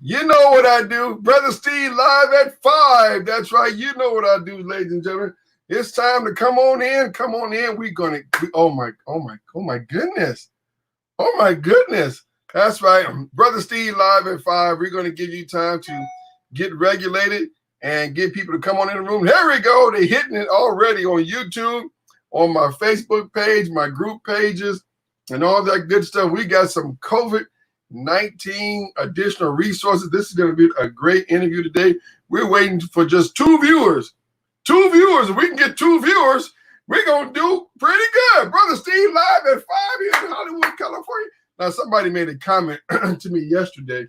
You know what I do. Brother Steve live at 5. That's right. You know what I do, ladies and gentlemen. It's time to come on in. Come on in. Oh my goodness. Oh my goodness. That's right. Brother Steve live at 5. We're going to give you time to get regulated and get people to come on in the room. Here we go. They're hitting it already on YouTube, on my Facebook page, my group pages, and all that good stuff. We got some COVID-19 additional resources. This is going to be a great interview today. We're waiting for just 2 viewers. 2 viewers. If we can get 2 viewers, we're going to do pretty good. Brother Steve live at 5 here in Hollywood, California. Now, somebody made a comment to me yesterday,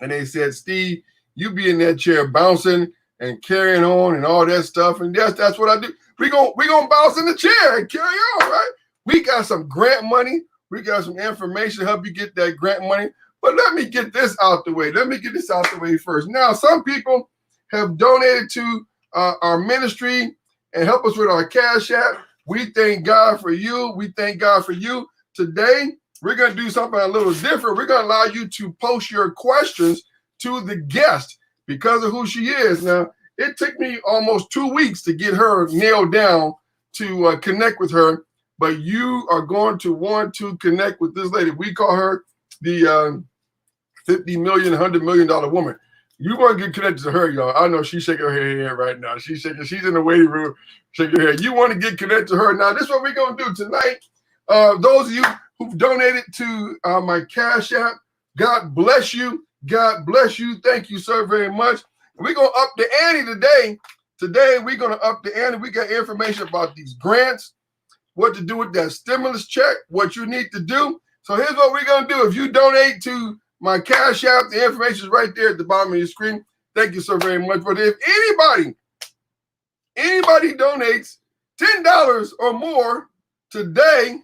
and they said, Steve, you be in that chair bouncing and carrying on and all that stuff. And yes, that's what I do. We're gonna bounce in the chair and carry on, right? We got some grant money. We got some information to help you get that grant money. But let me get this out the way. Let me get this out the way first. Now, some people have donated to our ministry and help us with our Cash App. We thank God for you. We thank God for you. Today, we're going to do something a little different. We're going to allow you to post your questions to the guest because of who she is. Now, it took me almost 2 weeks to get her nailed down to connect with her, but you are going to want to connect with this lady. We call her the $50 million, $100 million woman. You want to get connected to her, y'all. I know she's shaking her head right now. She's in the waiting room, shaking her head. You want to get connected to her. Now, this is what we're going to do tonight. Those of you who've donated to my Cash App, God bless you. God bless you. Thank you so very much. We're going to up the ante today. Today, we're going to up the ante. We got information about these grants, what to do with that stimulus check, what you need to do. So here's what we're going to do. If you donate to my Cash App, the information is right there at the bottom of your screen. Thank you so very much. But if anybody donates $10 or more today,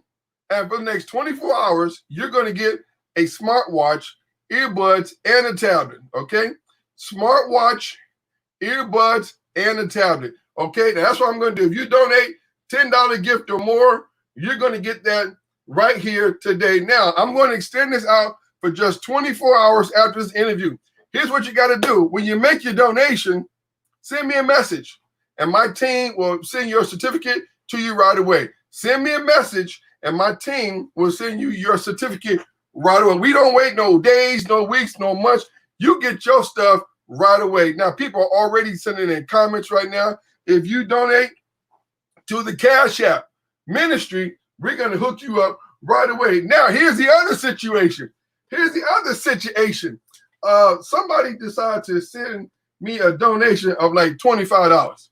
and for the next 24 hours, you're going to get a smartwatch, earbuds, and a tablet, okay? Smartwatch, earbuds, and a tablet, okay? Now, that's what I'm going to do. If you donate $10 gift or more, you're going to get that right here today. Now, I'm going to extend this out for just 24 hours after this interview. Here's what you got to do. When you make your donation, send me a message, and my team will send your certificate to you right away. Send me a message, and my team will send you your certificate right away. We don't wait no days, no weeks, no months. You get your stuff right away. Now, people are already sending in comments right now. If you donate to the Cash App ministry, we're going to hook you up right away. Now, here's the other situation. Somebody decided to send me a donation of like $25.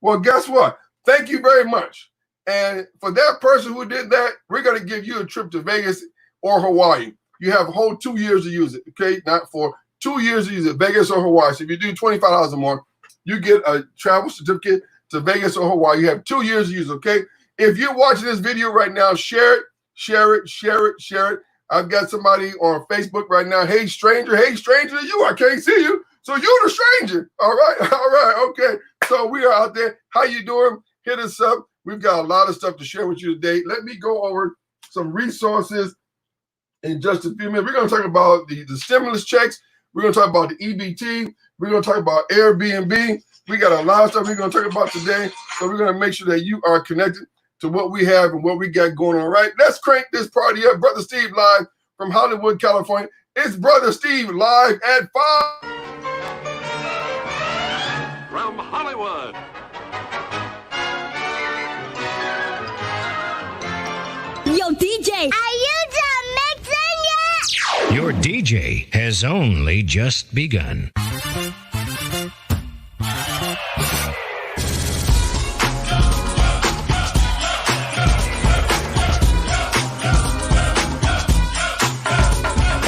Well, guess what? Thank you very much. And for that person who did that, we're going to give you a trip to Vegas or Hawaii. You have a whole 2 years to use it, okay? Not for 2 years to use it, Vegas or Hawaii. So if you do $25 or more, you get a travel certificate to Vegas or Hawaii. You have 2 years to use it, okay? If you're watching this video right now, share it, share it, share it, share it. I've got somebody on Facebook right now. Hey, stranger to you. I can't see you. So you're the stranger. All right, okay. So we are out there. How you doing? Hit us up. We've got a lot of stuff to share with you today. Let me go over some resources in just a few minutes. We're going to talk about the stimulus checks. We're going to talk about the EBT. We're going to talk about Airbnb. We got a lot of stuff we're going to talk about today. So we're going to make sure that you are connected to what we have and what we got going on, right? Let's crank this party up. Brother Steve live from Hollywood, California. It's Brother Steve live at 5. From Hollywood. Yo, DJ, are you done mixing yet? Your DJ has only just begun.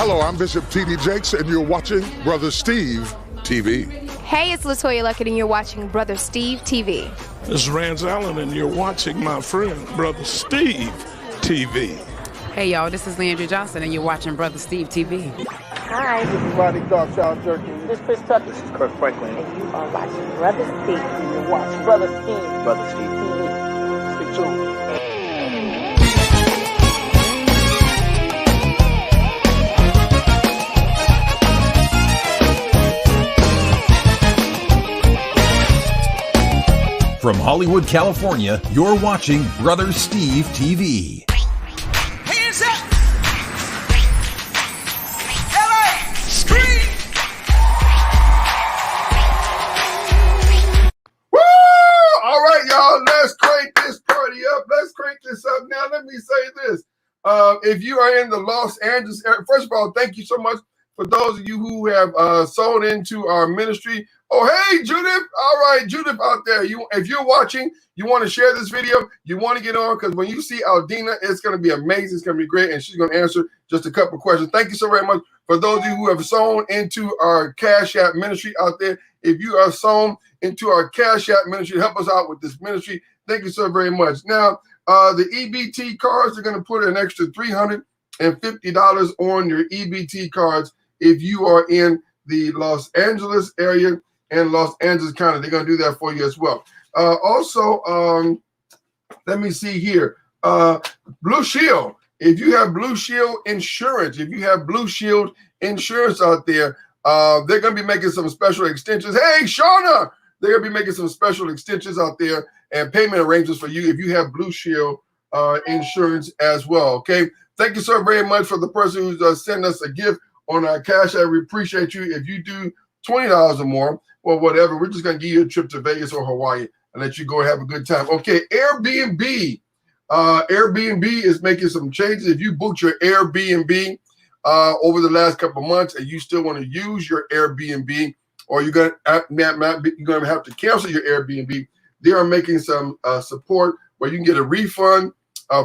Hello, I'm Bishop T.D. Jakes, and you're watching Brother Steve TV. Hey, it's LaToya Luckett, and you're watching Brother Steve TV. This is Rance Allen, and you're watching my friend, Brother Steve TV. Hey, y'all, this is Leandra Johnson, and you're watching Brother Steve TV. Hi, this is Rodney Darkchild Jerkin. This is Chris Tucker. This is Kirk Franklin. And you are watching Brother Steve. And you're watching Brother Steve. Brother Steve TV. Stay tuned. From Hollywood, California, you're watching Brother Steve TV. Hands up! LA! Scream! Woo! All right, y'all, let's crank this party up. Let's crank this up. Now, let me say this. If you are in the Los Angeles area, first of all, thank you so much for those of you who have sold into our ministry. Oh, hey, Judith. All right, Judith out there. If you're watching, you want to share this video, you want to get on, because when you see Aldina, it's going to be amazing. It's going to be great, and she's going to answer just a couple questions. Thank you so very much for those of you who have sown into our Cash App ministry out there. If you are sown into our Cash App ministry, help us out with this ministry. Thank you so very much. Now, the EBT cards are going to put an extra $350 on your EBT cards if you are in the Los Angeles area and Los Angeles County. They're going to do that for you as well. Also, let me see here. Blue Shield. If you have Blue Shield insurance, out there, they're going to be making some special extensions. Hey, Shauna, they're going to be making some special extensions out there and payment arrangements for you if you have Blue Shield insurance as well. Okay. Thank you so very much for the person who's sent us a gift on our Cash App. We appreciate you. If you do $20 or more or whatever, we're just going to give you a trip to Vegas or Hawaii and let you go and have a good time. Okay. Airbnb. Airbnb is making some changes. If you booked your Airbnb over the last couple of months and you still want to use your Airbnb, or you're going to have to cancel your Airbnb, they are making some support where you can get a refund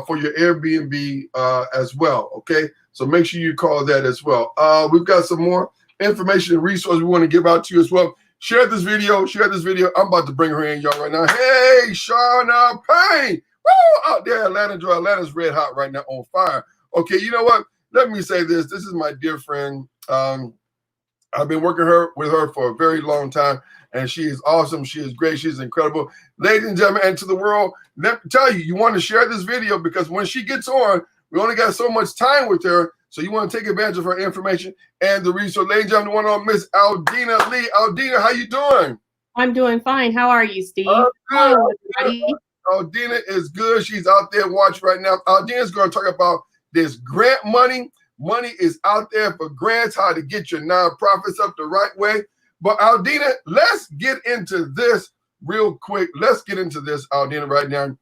for your Airbnb as well. Okay, so make sure you call that as well. We've got some more information and resources we want to give out to you as well. Share this video. I'm about to bring her in, y'all, right now. Hey, Shauna Payne. Woo! Out there, Atlanta, Georgia. Atlanta's red hot right now, on fire. Okay, you know what? Let me say this. This is my dear friend. I've been working with her for a very long time, and she is awesome. She is great. She's incredible. Ladies and gentlemen, and to the world, let me tell you, you want to share this video because when she gets on, we only got so much time with her, so you want to take advantage of her information and the resource. Ladies and gentlemen, one on Miss Aldina Lee. Aldina, how you doing? I'm doing fine. How are you, Steve? Good. Hello, everybody. Aldina is good. She's out there watching right now. Aldina's going to talk about this grant money. Money is out there for grants, how to get your nonprofits up the right way. But Aldina, let's get into this real quick. Let's get into this, Aldina, right now.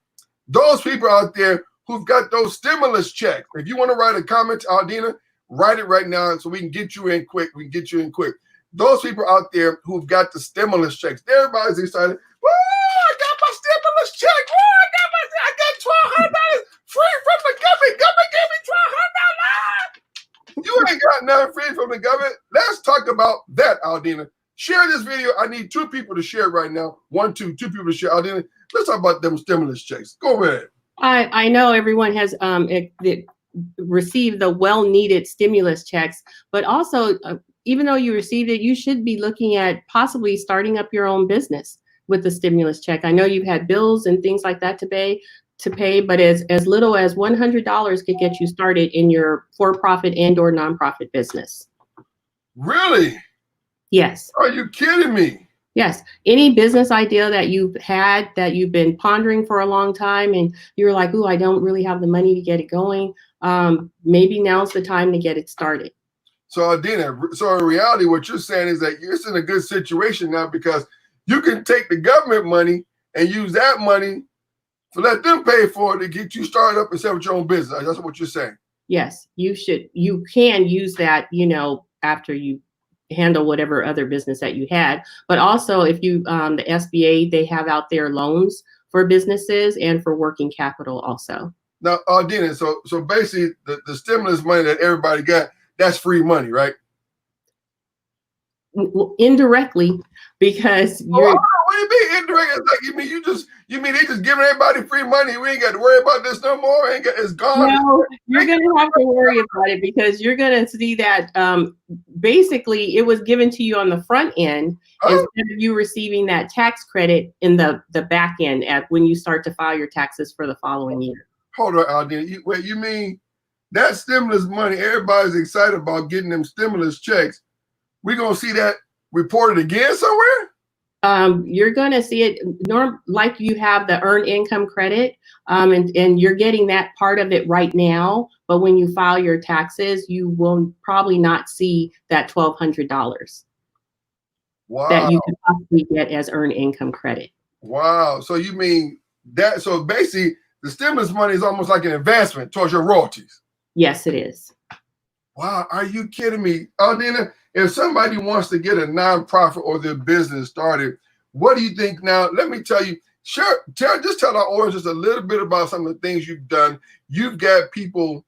Those people out there who've got those stimulus checks, if you want to write a comment to Aldina, write it right now so we can get you in quick. Those people out there who've got the stimulus checks, everybody's excited. Woo, I got my stimulus check. Woo, I got $1,200 free from the government. Government gave me $1,200. You ain't got nothing free from the government. Let's talk about that, Aldina. Share this video. I need 2 people to share right now. 2 people to share. Aldina, let's talk about them stimulus checks. Go ahead. I know everyone has received the well-needed stimulus checks, but also, even though you received it, you should be looking at possibly starting up your own business with the stimulus check. I know you've had bills and things like that to pay, but as little as $100 could get you started in your for-profit and or nonprofit business. Really? Yes. Are you kidding me? Yes. Any business idea that you've had that you've been pondering for a long time and you're like, ooh, I don't really have the money to get it going. Maybe now's the time to get it started. So Aldina, so in reality, what you're saying is that you're in a good situation now because you can take the government money and use that money to let them pay for it to get you started up and set up your own business. That's what you're saying. Yes, you should. You can use that, after you handle whatever other business that you had. But also, if you, the SBA, they have out there loans for businesses and for working capital also. Now, Aldina, so basically the stimulus money that everybody got, that's free money, right? Indirectly, because you're. What do you mean indirect? It's like you mean they just giving everybody free money? We ain't got to worry about this no more. It's gone. No, you're gonna have to worry about it because you're gonna see that basically it was given to you on the front end instead of you receiving that tax credit in the back end when you start to file your taxes for the following year. Hold on, Aldina. Wait, you mean that stimulus money? Everybody's excited about getting them stimulus checks. We're gonna see that reported again somewhere? You're going to see it like you have the earned income credit, and you're getting that part of it right now. But when you file your taxes, you will probably not see that $1,200 that you can possibly get as earned income credit. Wow. So you mean that? So basically, the stimulus money is almost like an investment towards your royalties. Yes, it is. Wow. Are you kidding me? Aldina, if somebody wants to get a nonprofit or their business started, what do you think now? Let me tell you, just tell our audience just a little bit about some of the things you've done. You've got people,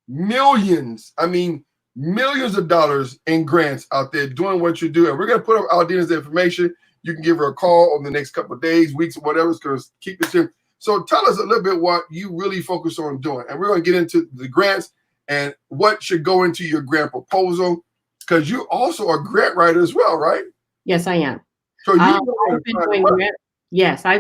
millions of dollars in grants out there doing what you do. And we're going to put up Aldina's information. You can give her a call over the next couple of days, weeks, whatever. It's going to keep this here. So tell us a little bit what you really focus on doing. And we're going to get into the grants and what should go into your grant proposal, because you also are a grant writer as well, right? Yes, I am. So I've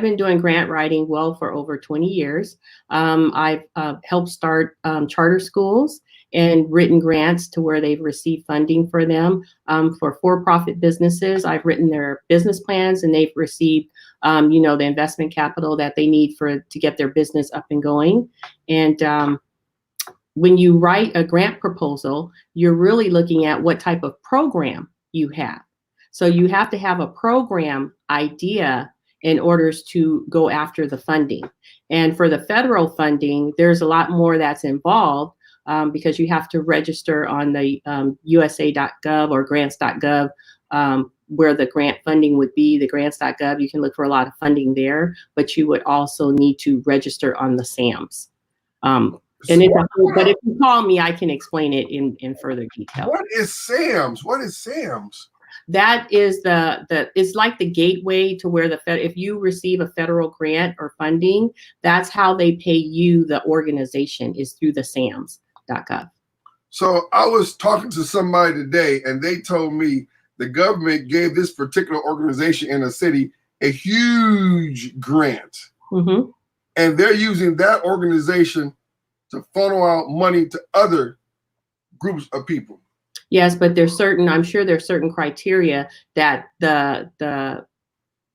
been doing grant writing for over 20 years. I've helped start charter schools and written grants to where they've received funding for them. For-profit businesses, I've written their business plans and they've received, the investment capital that they need to get their business up and going. And when you write a grant proposal, you're really looking at what type of program you have. So you have to have a program idea in order to go after the funding. And for the federal funding, there's a lot more that's involved because you have to register on the USA.gov or grants.gov where the grant funding would be. The grants.gov, you can look for a lot of funding there, but you would also need to register on the SAMs. But if you call me, I can explain it in further detail. What is SAMs? What is SAMs? That is it's like the gateway to where if you receive a federal grant or funding, that's how they pay you, the organization, is through the SAMs.gov. So I was talking to somebody today and they told me the government gave this particular organization in a city a huge grant. Mm-hmm. And they're using that organization to funnel out money to other groups of people. Yes, but I'm sure there's certain criteria that the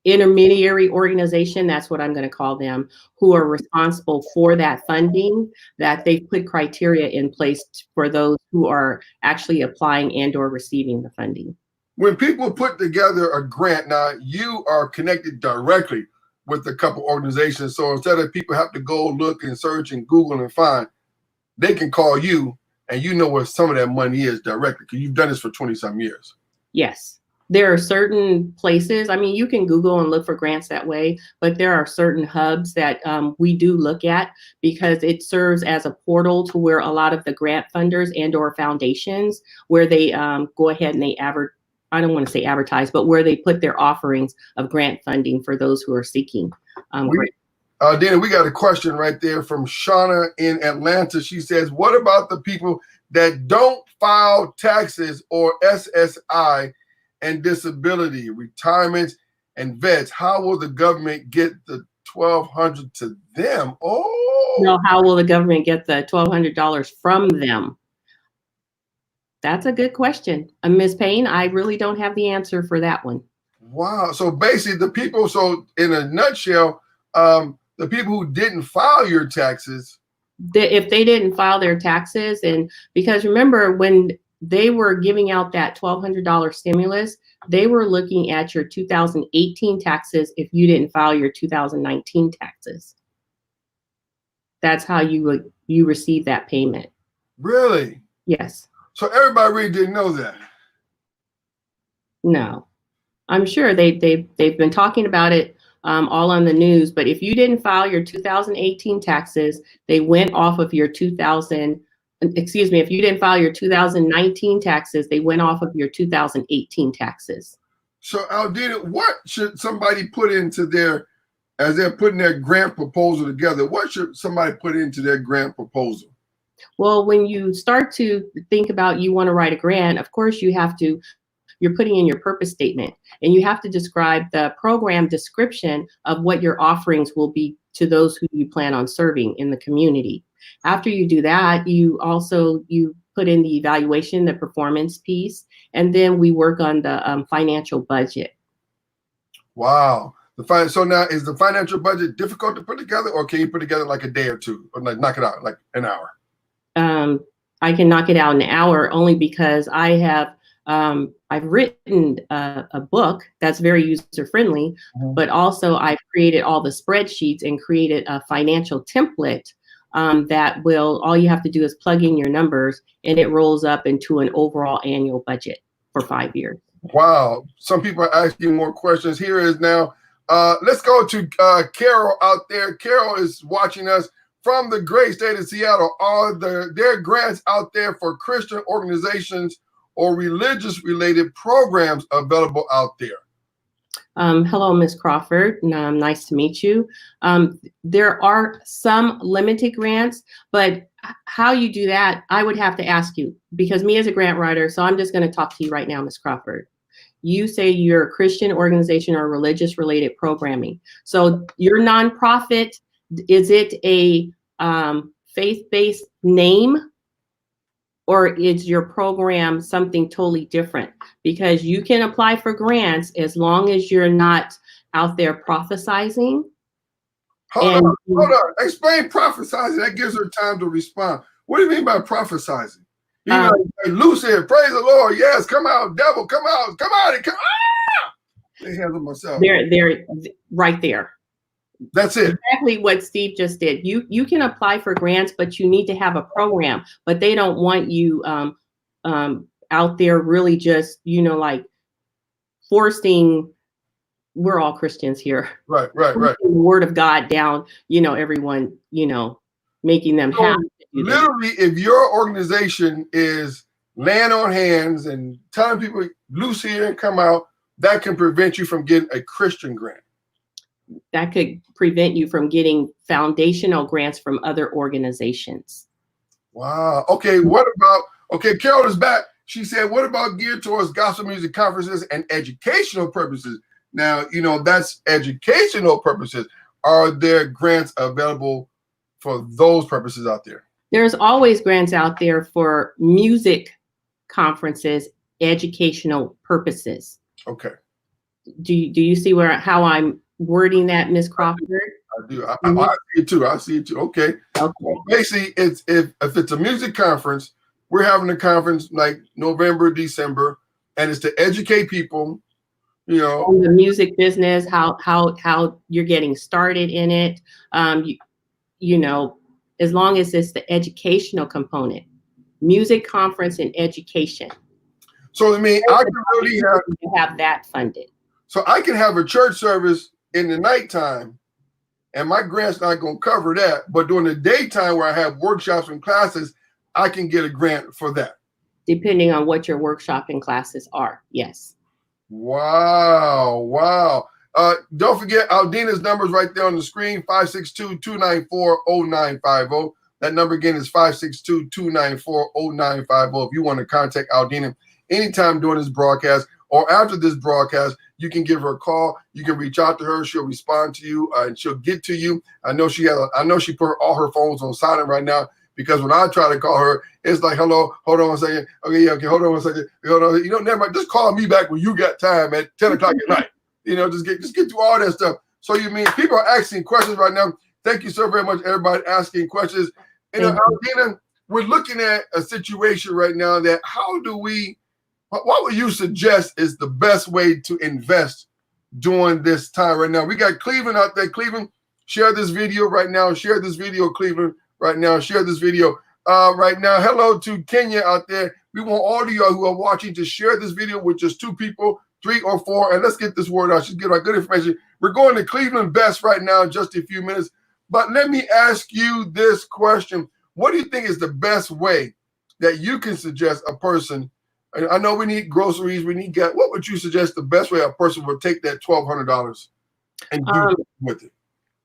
intermediary organization, that's what I'm going to call them, who are responsible for that funding, that they put criteria in place for those who are actually applying and or receiving the funding. When people put together a grant, now you are connected directly with a couple organizations. So instead of people have to go look and search and Google and find, they can call you and you know where some of that money is directly because you've done this for 20-some years. Yes. There are certain places, you can Google and look for grants that way, but there are certain hubs that we do look at because it serves as a portal to where a lot of the grant funders and or foundations, where they go ahead and I don't want to say advertise, but where they put their offerings of grant funding for those who are seeking. Dana, we got a question right there from Shauna in Atlanta. She says, what about the people that don't file taxes or SSI and disability, retirement, and vets? How will the government get the $1,200 to them? Oh, no, how will the government get the $1,200 from them? That's a good question. Ms. Payne, I really don't have the answer for that one. Wow. So basically the people, so in a nutshell, the people who didn't file your taxes. If they didn't file their taxes, and because remember when they were giving out that $1,200 stimulus, they were looking at your 2018 taxes if you didn't file your 2019 taxes. That's how you receive that payment. Really? Yes. So everybody really didn't know that? No. I'm sure they've been talking about it all on the news, but if you didn't file your 2018 taxes, they went off of your if you didn't file your 2019 taxes, they went off of your 2018 taxes. So Aldina, what should somebody put into as they're putting their grant proposal together, what should somebody put into their grant proposal? Well, when you start to think about you want to write a grant, of course you're putting in your purpose statement and you have to describe the program description of what your offerings will be to those who you plan on serving in the community. After you do that, you put in the evaluation, the performance piece, and then we work on the financial budget. Wow. So now, is the financial budget difficult to put together, or can you put together like a day or two, or like knock it out like an hour? I can knock it out in an hour only because I have I've written a book that's very user friendly, but also I've created all the spreadsheets and created a financial template that will, all you have to do is plug in your numbers and it rolls up into an overall annual budget for 5 years. Wow. Some people are asking more questions. Here is now, let's go to Carol out there. Carol is watching us from the great state of Seattle. Are there grants out there for Christian organizations or religious related programs available out there? Hello, Ms. Crawford. Nice to meet you. There are some limited grants, but how you do that, I would have to ask you, because me as a grant writer, so I'm just going to talk to you right now, Ms. Crawford. You say you're a Christian organization or religious related programming. So your nonprofit, is it a faith-based name? Or is your program something totally different? Because you can apply for grants as long as you're not out there prophesizing. Hold on. Explain prophesizing. That gives her time to respond. What do you mean by prophesizing? You know, like Lucy, praise the Lord. Yes, come out, devil, come out, come out, and come out. They handle myself. They're right there. That's it. Exactly what Steve just did. You can apply for grants, but you need to have a program. But they don't want you out there really just, like forcing. We're all Christians here. Right. The word of God down, everyone, making them happy. Literally, if your organization is laying on hands and telling people loose here and come out, that can prevent you from getting a Christian grant. That could prevent you from getting foundational grants from other organizations. Wow. Okay. Carol is back. She said, what about geared towards gospel music conferences and educational purposes? Now, that's educational purposes. Are there grants available for those purposes out there? There's always grants out there for music conferences, educational purposes. Okay. Do you see how I'm wording that, Ms. Crawford? I do. I see it too. Okay. Well, basically, if it's a music conference, we're having a conference like November, December, and it's to educate people, on the music business, how you're getting started in it. As long as it's the educational component, music conference and education. So I can really have that funded. So I can have a church service in the nighttime, and my grant's not going to cover that. But during the daytime where I have workshops and classes, I can get a grant for that. Depending on what your workshop and classes are, yes. Wow. Don't forget Aldina's numbers right there on the screen, 562-294-0950. That number again is 562-294-0950. If you want to contact Aldina anytime during this broadcast or after this broadcast, you can give her a call. You can reach out to her. She'll respond to you and she'll get to you. I know she put all her phones on silent right now, because when I try to call her, it's like, hello, hold on one second. Okay, hold on one second. Hold on. Never mind. Just call me back when you got time at 10 o'clock at night. Just get through all that stuff. So people are asking questions right now. Thank you so very much, everybody asking questions. Aldina, we're looking at a situation right now that what would you suggest is the best way to invest during this time right now? We got Cleveland out there. Cleveland, share this video right now. Share this video, Cleveland, right now. Share this video right now. Hello to Kenya out there. We want all of you who are watching to share this video with just 2 people, 3 or 4, and let's get this word out. Just get our good information. We're going to Cleveland Best right now in just a few minutes. But let me ask you this question. What do you think is the best way that you can suggest a person? I know we need groceries, we need gas. What would you suggest the best way a person would take that $1,200 and do with it?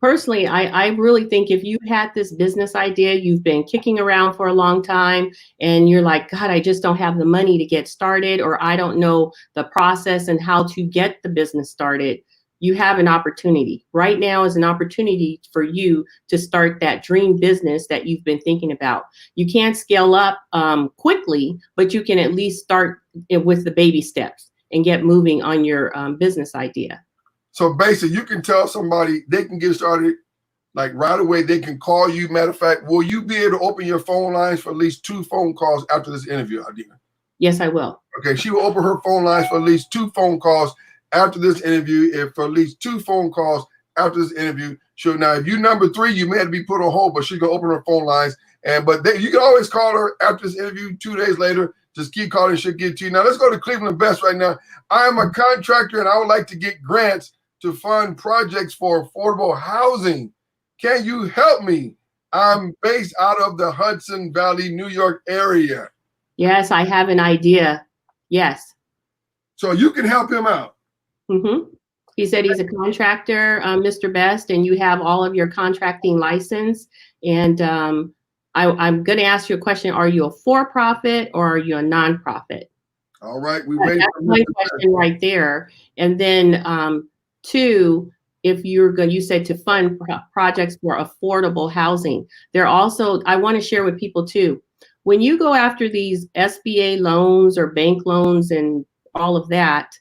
Personally, I really think if you had this business idea, you've been kicking around for a long time, and you're like, God, I just don't have the money to get started, or I don't know the process and how to get the business started, you have an opportunity. Right now is an opportunity for you to start that dream business that you've been thinking about. You can't scale up quickly, but you can at least start with the baby steps and get moving on your business idea. So basically, you can tell somebody they can get started like right away. They can call you. Matter of fact, will you be able to open your phone lines for at least 2 phone calls after this interview, Aldina? Yes, I will. Okay, she will open her phone lines for at least 2 phone calls after this interview. If for at least 2 phone calls after this interview, she'll now. If you number 3, you may have to be put on hold, but she's gonna open her phone lines. You can always call her after this interview 2 days later. Just keep calling, she'll get to you. Now let's go to Cleveland Best right now. I am a contractor and I would like to get grants to fund projects for affordable housing. Can you help me? I'm based out of the Hudson Valley, New York area. Yes, I have an idea. Yes. So you can help him out. Mm-hmm. He said he's a contractor, Mr. Best, and you have all of your contracting license. And I'm going to ask you a question. Are you a for-profit or are you a nonprofit? All right. We wait. That's one question right there. And then 2, if you said to fund projects for affordable housing, I want to share with people too, when you go after these SBA loans or bank loans and all of that,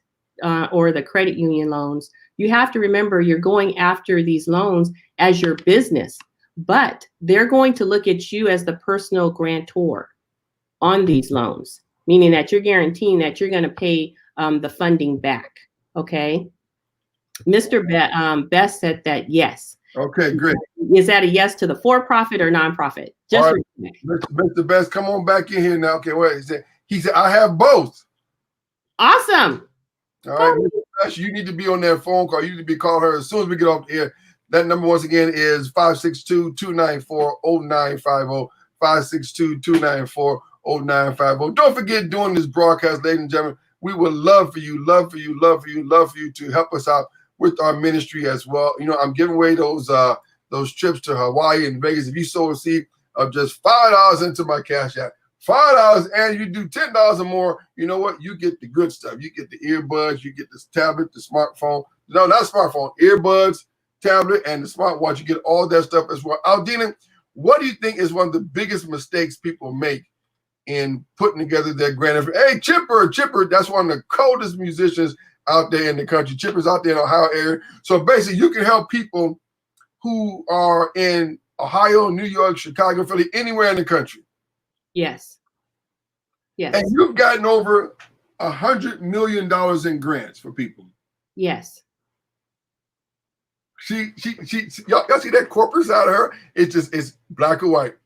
or the credit union loans, you have to remember you're going after these loans as your business, but they're going to look at you as the personal grantor on these loans, meaning that you're guaranteeing that you're going to pay the funding back. Okay. Mr. Best said that yes. Okay, great. Is that a yes to the for-profit or nonprofit? Just right. Mr. Best, come on back in here now. Okay, wait. He said, I have both. Awesome. All right, Mr. Best, you need to be on that phone call. You need to be calling her as soon as we get off the air. That number once again is 562-294-0950. 562-294-0950. Don't forget, during this broadcast, ladies and gentlemen, we would love for you to help us out with our ministry as well. You know, I'm giving away those trips to Hawaii and Vegas. If you sow a seed of just $5 into my Cash App, $5, and you do $10 or more, you know what? You get the good stuff. You get the earbuds, you get this tablet, the smartphone. No, not smartphone, earbuds, tablet, and the smartwatch. You get all that stuff as well. Aldina, what do you think is one of the biggest mistakes people make in putting together their grant? Hey, Chipper, that's one of the coldest musicians out there in the country. Chipper's out there in the Ohio area. So basically, you can help people who are in Ohio, New York, Chicago, Philly, anywhere in the country. Yes. Yes. And you've gotten over $100 million in grants for people. Yes. Y'all see that corporate side of her? It's black or white,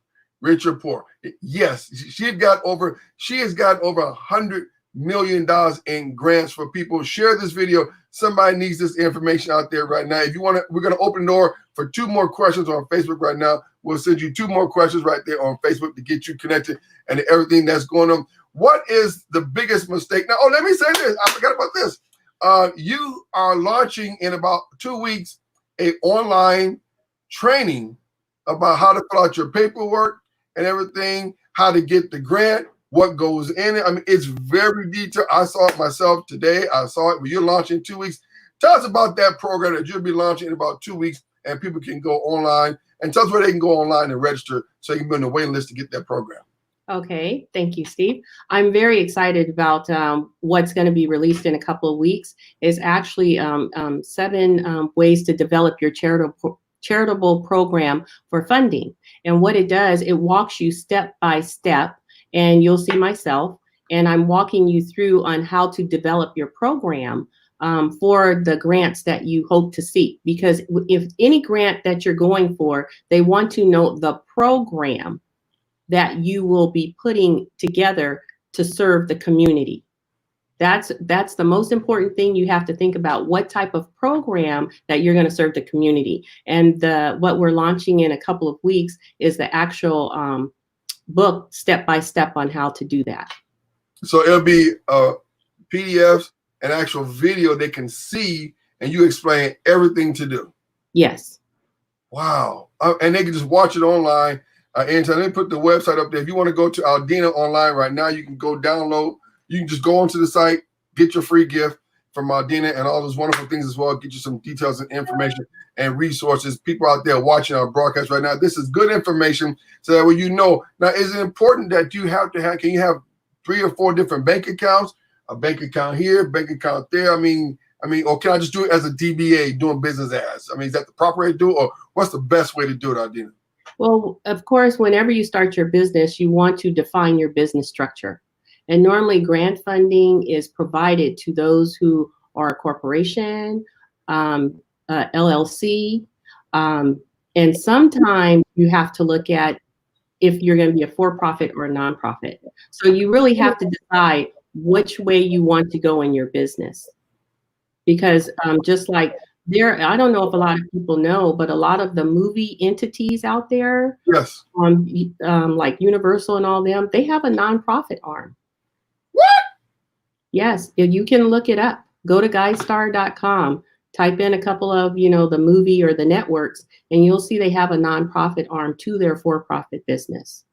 rich or poor. Yes, she has got over $100 million in grants for people. Share this video. Somebody needs this information out there right now. If you want to, we're going to open the door for 2 more questions on Facebook right now. We'll send you 2 more questions right there on Facebook to get you connected and everything that's going on. What is the biggest mistake? Now, let me say this. I forgot about this. You are launching in about 2 weeks an online training about how to fill out your paperwork and everything, how to get the grant, what goes in it. I mean, it's very detailed. I saw it myself today. I saw it when you're launching in 2 weeks. Tell us about that program that you'll be launching in about 2 weeks, and people can go online, and tell us where they can go online and register so you can be on the waiting list to get that program. Okay, thank you, Steve. I'm very excited about what's going to be released in a couple of weeks. It's actually 7 ways to develop your charitable program for funding. And what it does, it walks you step by step, and you'll see myself, and I'm walking you through on how to develop your program for the grants that you hope to seek. Because if any grant that you're going for, they want to know the program that you will be putting together to serve the community. That's the most important thing you have to think about, what type of program that you're going to serve the community. And what we're launching in a couple of weeks is the actual book step by step on how to do that. So it'll be PDFs and actual video they can see, and you explain everything to do. Yes. Wow. And they can just watch it online. Anytime. Let me put the website up there. If you want to go to Aldina online right now, you can go download. You can just go onto the site, get your free gift from Aldina and all those wonderful things as well. Get you some details and information and resources. People out there watching our broadcast right now, this is good information so that way you know. Now, is it important that you have to have, can you have 3 or 4 different bank accounts? A bank account here, bank account there. I mean, I mean, or can I just do it as a DBA, doing business as? I mean, is that the proper way to do it, or what's the best way to do it, Aldina? Well, of course, whenever you start your business, you want to define your business structure. And normally grant funding is provided to those who are a corporation, LLC, and sometimes you have to look at if you're going to be a for-profit or a nonprofit. So you really have to decide which way you want to go in your business. Because just like I don't know if a lot of people know, but a lot of the movie entities out there, yes, like Universal and all them, they have a nonprofit arm. What? Yes, you can look it up. Go to guidestar.com, type in a couple of, the movie or the networks, and you'll see they have a nonprofit arm to their for-profit business.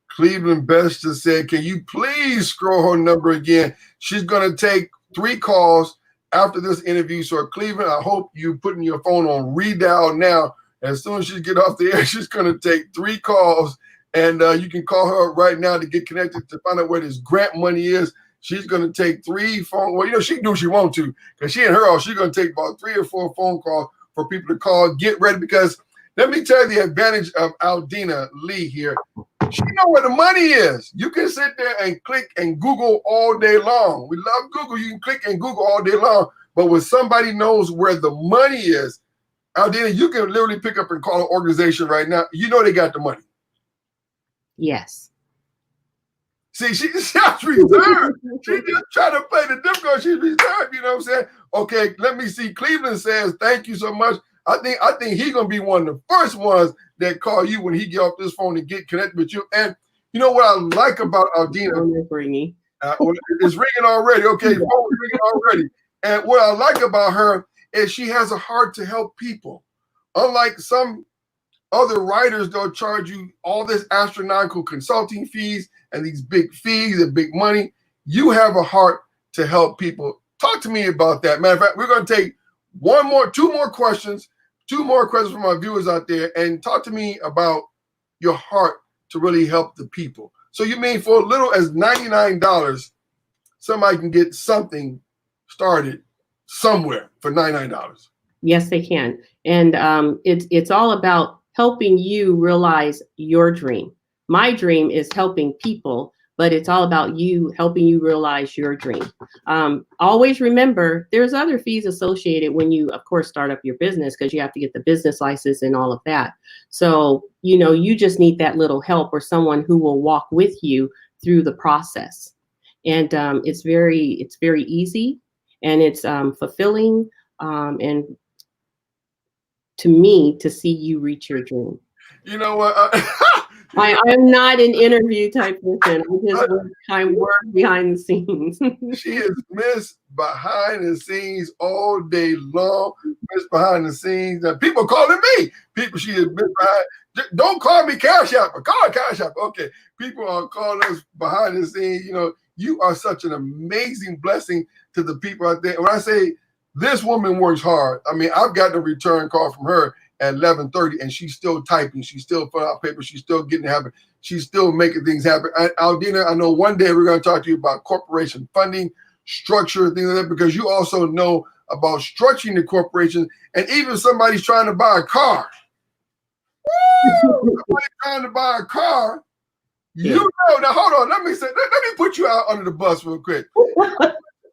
Cleveland Best just said, can you please scroll her number again? She's going to take 3 calls after this interview. So Cleveland, I hope you putting your phone on redial now. As soon as she get off the air, she's going to take 3 calls, and you can call her right now to get connected to find out where this grant money is. She's going to take 3 phone. Well, she can do what she wants to, because she and her, she's going to take about 3 or 4 phone calls for people to call. Get ready, because let me tell you the advantage of Aldina Lee here. She know where the money is. You can sit there and click and Google all day long. We love Google. You can click and Google all day long. But when somebody knows where the money is, Aldina, you can literally pick up and call an organization right now. You know they got the money. Yes. See, she's reserved. She just trying to play the difficult. She's reserved. You know what I'm saying? Okay, let me see. Cleveland says, thank you so much. I think he's going to be one of the first ones that call you when he get off this phone to get connected with you. And you know what I like about Aldina? It's ringing. It's ringing already. Okay, phone is ringing already. And what I like about her is she has a heart to help people. Unlike some other writers, they'll charge you all this astronomical consulting fees and these big fees and big money. You have a heart to help people. Talk to me about that. Matter of fact, we're going to take two more questions from our viewers out there, and talk to me about your heart to really help the people. So you mean for as little as $99, somebody can get something started somewhere for $99? Yes, they can. And it's all about helping you realize your dream. My dream is helping people, but it's all about you, helping you realize your dream. Always remember, there's other fees associated when you, of course, start up your business, because you have to get the business license and all of that. So, you just need that little help, or someone who will walk with you through the process. And it's very easy, and it's fulfilling, and to me, to see you reach your dream. You know what? I'm not an interview type person. I work behind the scenes. She is Miss Behind the Scenes all day long. Miss Behind the Scenes. Now, people calling me. She is Miss Behind. Don't call me Cash App, but call Cash App. Okay. People are calling us behind the scenes. You are such an amazing blessing to the people out there. When I say this woman works hard, I mean, I've got a return call from her at 11:30, and she's still typing. She's still filling out papers. She's still getting it happen. She's still making things happen. Aldina, I know one day we're going to talk to you about corporation funding, structure, things like that, because you also know about structuring the corporation, and even somebody's trying to buy a car. Somebody trying to buy a car. Yeah. Now hold on. Let me put you out under the bus real quick.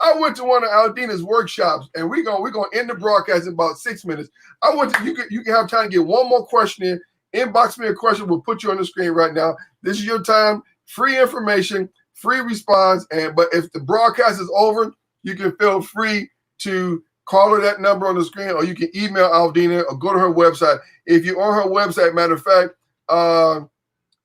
I went to one of Aldina's workshops, and we're gonna end the broadcast in about 6 minutes. You can have time to get one more question in. Inbox me a question. We'll put you on the screen right now. This is your time. Free information, free response. But if the broadcast is over, you can feel free to call her that number on the screen, or you can email Aldina or go to her website. If you're on her website, matter of fact,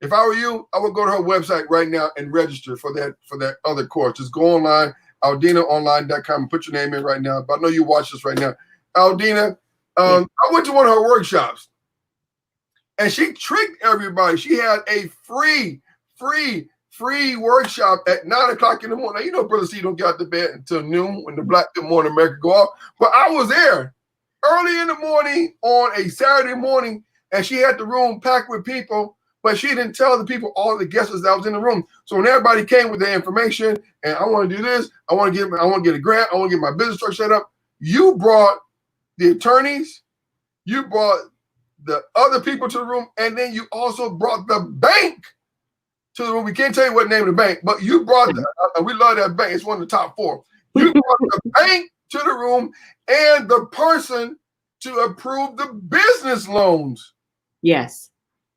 if I were you, I would go to her website right now and register for that other course. Just go online, aldinaonline.com, and put your name in right now. But I know you watch this right now. Aldina, I went to one of her workshops, and she tricked everybody. She had a free workshop at 9 o'clock in the morning. Now, you know, Brother Steve don't get out to bed until noon when the Black Good Morning America go off. But I was there early in the morning on a Saturday morning, and she had the room packed with people, but she didn't tell the people, all the guests that was in the room. So when everybody came with their information, and I want to do this, I want to get a grant, I want to get my business structure set up, You brought the attorneys, you brought the other people to the room, and then you also brought the bank to the room. We can't tell you what name of the bank, but you brought we love that bank. It's one of the top 4. You brought the bank to the room and the person to approve the business loans. Yes.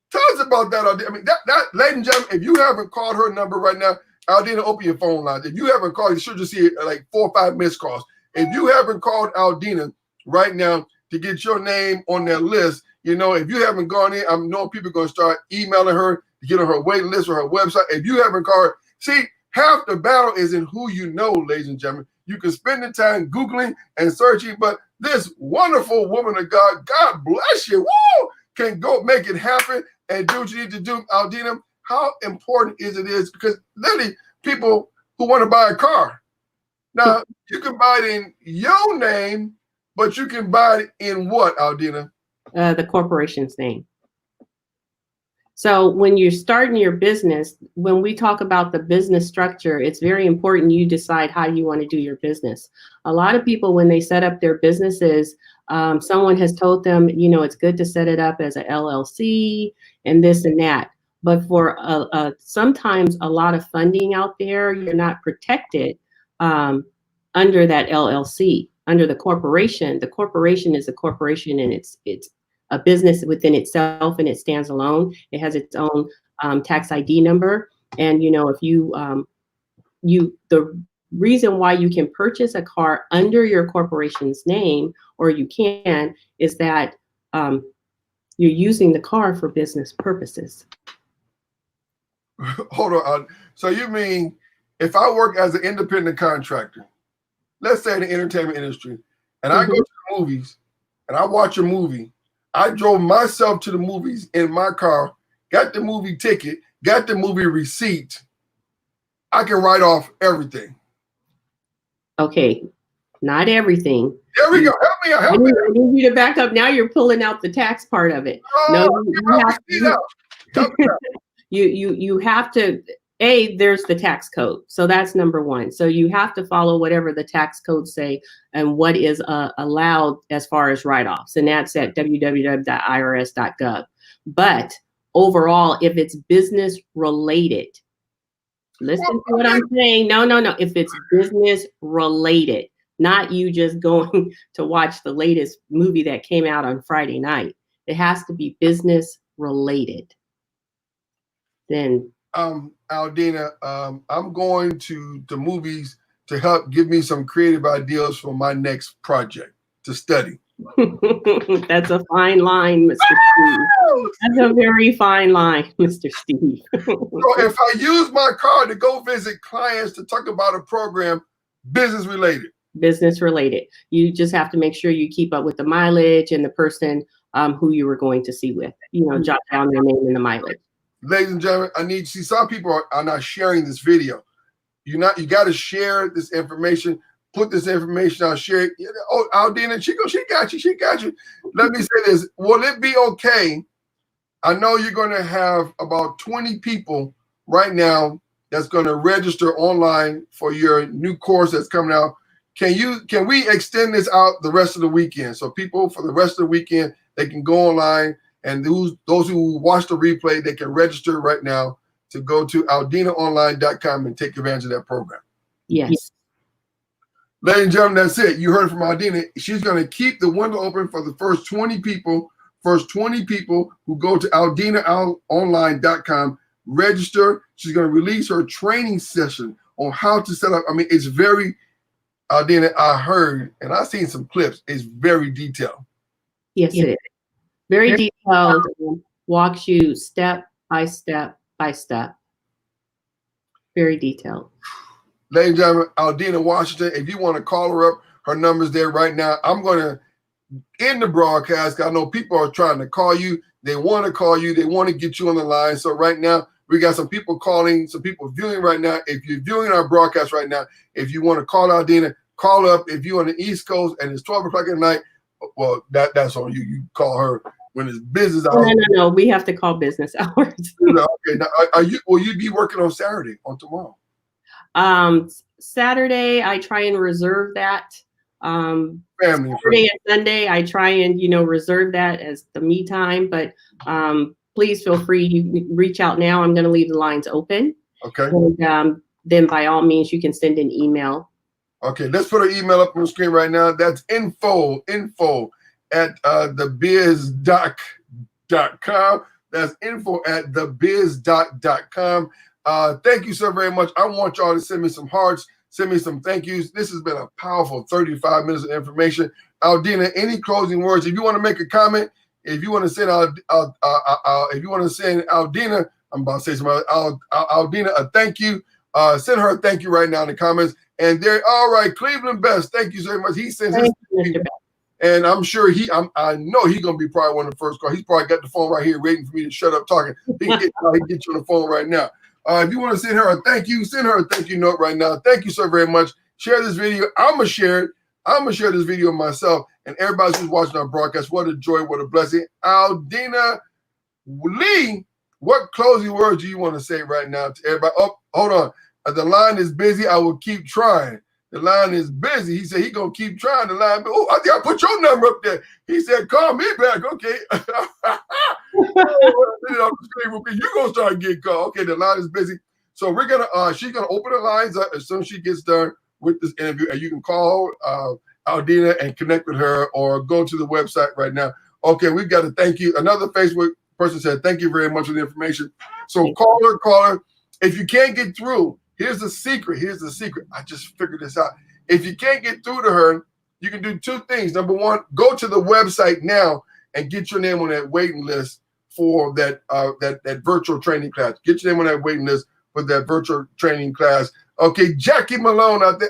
Tell us about that. I mean, that, ladies and gentlemen, if you haven't called her number right now, Aldina, open your phone lines. If you haven't called, you should just see like 4 or 5 missed calls. If you haven't called Aldina right now to get your name on their list, you know, if you haven't gone in, I'm knowing people are going to start emailing her to get on her waiting list or her website. If you haven't called her, see, half the battle is in who you know, ladies and gentlemen. You can spend the time Googling and searching, but this wonderful woman of God, God bless you, woo, can go make it happen and do what you need to do. Aldina, how important is it because literally people who want to buy a car. Now, you can buy it in your name, but you can buy it in what, Aldina? The corporation's name. So when you're starting your business, when we talk about the business structure, it's very important you decide how you want to do your business. A lot of people, when they set up their businesses, someone has told them, you know, it's good to set it up as a LLC and this and that. But for sometimes a lot of funding out there, you're not protected under that LLC, under the corporation. The corporation is a corporation, and it's a business within itself, and it stands alone. It has its own tax ID number. And, you know, if the reason why you can purchase a car under your corporation's name, or you can, is that you're using the car for business purposes. Hold on. So you mean if I work as an independent contractor, let's say in the entertainment industry, and I go to the movies and I watch a movie, I drove myself to the movies in my car, got the movie ticket, got the movie receipt, I can write off everything. Okay, not everything. There we go. Help me. I need you to back up. Now you're pulling out the tax part of it. You have to, there's the tax code. So that's number one. So you have to follow whatever the tax codes say and what is allowed as far as write-offs. And that's at www.irs.gov. But overall, if it's business related, listen to what I'm saying. No. If it's business related, not you just going to watch the latest movie that came out on Friday night. It has to be business related. Then Aldina, I'm going to the movies to help give me some creative ideas for my next project to study. That's a fine line, Mr. Steve. That's a very fine line, Mr. Steve. So if I use my car to go visit clients to talk about a program, business related. Business related. You just have to make sure you keep up with the mileage and the person who you were going to see with. You know, jot down their name and the mileage. Ladies and gentlemen, I need to see some people are not sharing this video. You got to share this information. Put this information out, share it. Oh, Aldina, she got you. Let me say this. Will it be okay? I know you're going to have about 20 people right now that's going to register online for your new course that's coming out. Can we extend this out the rest of the weekend? So people for the rest of the weekend, they can go online, and those who watch the replay, they can register right now to go to aldinaonline.com and take advantage of that program. Yes. Ladies and gentlemen, that's it. You heard from Aldina. She's going to keep the window open for the first 20 people who go to aldinaonline.com, register. She's going to release her training session on how to set up. I mean, it's very, Aldina, I heard, and I've seen some clips. It's very detailed. Yes, it is. Very detailed. Walks you step by step by step. Very detailed. Ladies and gentlemen, Aldina Washington, if you want to call her up, her number's there right now. I'm going to end the broadcast. I know people are trying to call you. They want to call you. They want to get you on the line. So right now, we got some people calling, some people viewing right now. If you're viewing our broadcast right now, if you want to call Aldina, call up. If you're on the East Coast and it's 12 o'clock at night, well, that's on you. You call her when it's business hours. No. We have to call business hours. Okay. Now, will you be working on Saturday or tomorrow? Saturday, I try and reserve that Family Saturday and Sunday, I try and, reserve that as the me time, but please feel free. You can reach out now. I'm going to leave the lines open. Okay. And then by all means, you can send an email. Okay, let's put our email up on the screen right now. That's info at thebizdoc.com. That's info at thebizdoc.com. Thank you so very much. I want y'all to send me some hearts, send me some thank yous. This has been a powerful 35 minutes of information. Aldina, any closing words? If you want to make a comment, if you want to send Aldina, I'm about to say something, Aldina, a thank you. Send her a thank you right now in the comments. And they're all right. Cleveland Best, thank you so much. He sends his and I'm sure I know he's gonna be probably one of the first calls. He's probably got the phone right here waiting for me to shut up talking. He can get you on the phone right now. If you want to send her a thank you, send her a thank you note right now. Thank you so very much. Share this video. I'm gonna share it. I'm gonna share this video myself and everybody who's watching our broadcast. What a joy, what a blessing. Aldina Lee, what closing words do you want to say right now to everybody? Oh, hold on. The line is busy. I will keep trying. The line is busy. He said he's going to keep trying the line. Oh, I think I put your number up there. He said, call me back. Okay. You're going to start getting called. Okay, the line is busy. So we're going to, she's going to open the lines up as soon as she gets done with this interview. And you can call Aldina and connect with her or go to the website right now. Okay, we've got to thank you. Another Facebook person said, thank you very much for the information. So call her. If you can't get through, here's the secret. I just figured this out. If you can't get through to her, you can do two things. Number one, go to the website now and get your name on that waiting list for that virtual training class. Get your name on that waiting list for that virtual training class. Okay, Jackie Malone out there.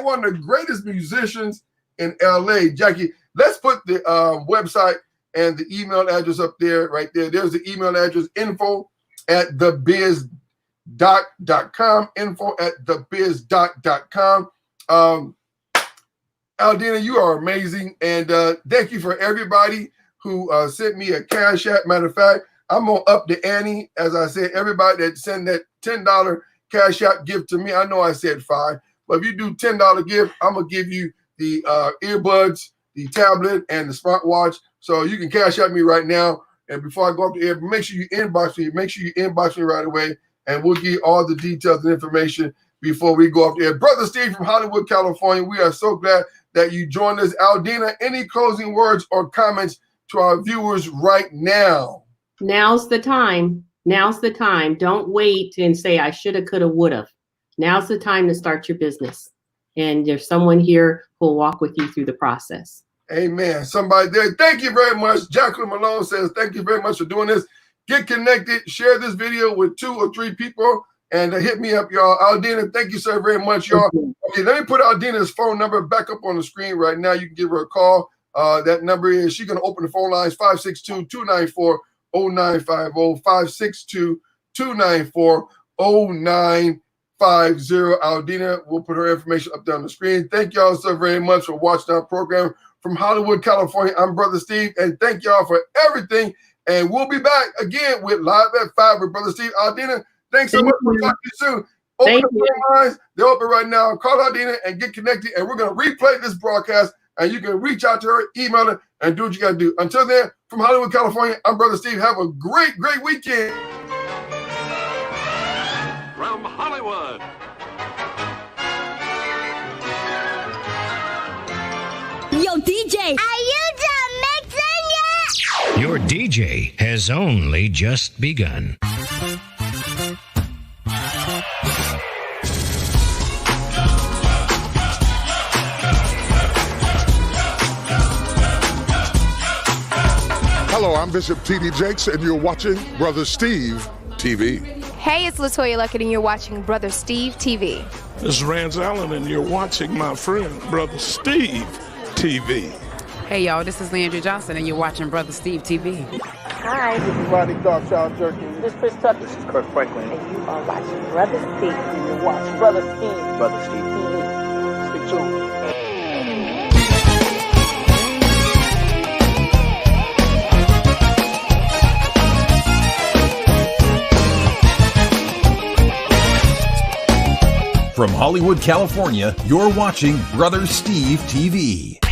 One of the greatest musicians in LA. Jackie, let's put the website and the email address up there, right there. There's the email address, info at thebizdoc.com, info at thebizdoc.com. Aldina, you are amazing. And thank you for everybody who sent me a cash app. Matter of fact, I'm going to up the ante. As I said, everybody that send that $10 cash app gift to me, I know I said $5, but if you do $10 gift, I'm going to give you the earbuds, the tablet, and the smartwatch. So you can cash app me right now. And before I go up the air, make sure you inbox me. Make sure you inbox me right away. And we'll give you all the details and information before we go off the air. Brother Steve from Hollywood, California, we are so glad that you joined us. Aldina, any closing words or comments to our viewers right now? Now's the time. Now's the time. Don't wait and say, I shoulda, coulda, woulda. Now's the time to start your business. And there's someone here who will walk with you through the process. Amen. Somebody there. Thank you very much. Jacqueline Malone says, thank you very much for doing this. Get connected. Share this video with 2 or 3 people and hit me up, y'all. Aldina, thank you so very much, y'all. Okay, let me put Aldina's phone number back up on the screen right now. You can give her a call. That number is, she's going to open the phone lines, 562-294-0950, 562-294-0950. Aldina, we'll put her information up there on the screen. Thank y'all so very much for watching our program from Hollywood, California. I'm Brother Steve, and thank y'all for everything. And we'll be back again with Live at 5 with Brother Steve. Aldina, thanks so much. We'll talk to you soon. Open the phone lines. They're open right now. Call Aldina and get connected. And we're going to replay this broadcast. And you can reach out to her, email her, and do what you got to do. Until then, from Hollywood, California, I'm Brother Steve. Have a great, great weekend. From Hollywood. Yo, DJ, are you done mixing yet? Your DJ has only just begun. Hello, I'm Bishop T.D. Jakes, and you're watching Brother Steve TV. Hey, it's Latoya Luckett, and you're watching Brother Steve TV. This is Rance Allen, and you're watching my friend, Brother Steve TV. Hey, y'all, this is Leandra Johnson, and you're watching Brother Steve TV. Hi, this is Rodney Darkchild Jerkin. This is Chris Tucker. This is Kirk Franklin. And you are watching Brother Steve. And you're watching Brother Steve. Brother Steve TV. Stay tuned. From Hollywood, California, you're watching Brother Steve TV.